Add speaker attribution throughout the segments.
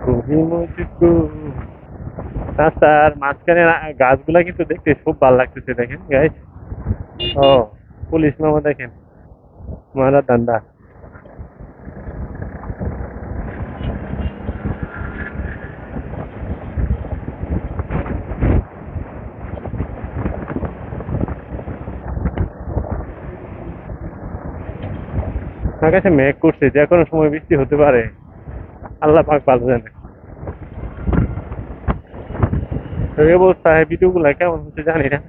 Speaker 1: কবি মুঝকো। রাস্তার মাঝখানে গাছগুলা কিন্তু দেখতে খুব ভালো লাগতেছে, দেখেন গাইস। ও, পুলিশ মামা দেখেন, মারা দান্দা। আমার কাছে মেঘ করছে, যে কোনো সময় বৃষ্টি হতে পারে, আল্লাহ পাক ভালো জানে। এই অবস্থায় ভিডিও গুলা কেমন হচ্ছে জানি না।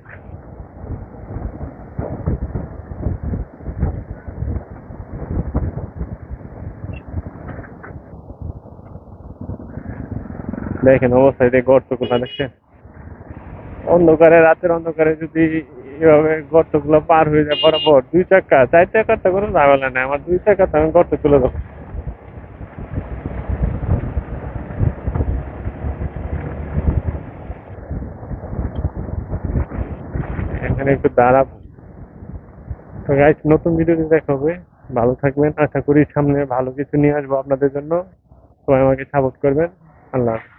Speaker 1: দেখেন অবস্থায়, যে গর্ত গুলা দেখছেন, অন্ধকারে, রাতের অন্ধকারে যদি এভাবে গর্ত গুলো পার হয়ে যায় বরাবর, 2 চাকা 4 চাকার তো কোনো ঝামেলা নেই, আমার 2 চাকা তো আমি গর্ত তুলে দেবো। এখানে একটু দাঁড়াবো। তো গাইস, নতুন ভিডিওতে দেখা হবে। ভালো থাকবেন, আশা করি সামনে ভালো কিছু নিয়ে আসবো আপনাদের জন্য। সবাই আমাকে সাপোর্ট করবেন। আল্লাহ হাফেজ।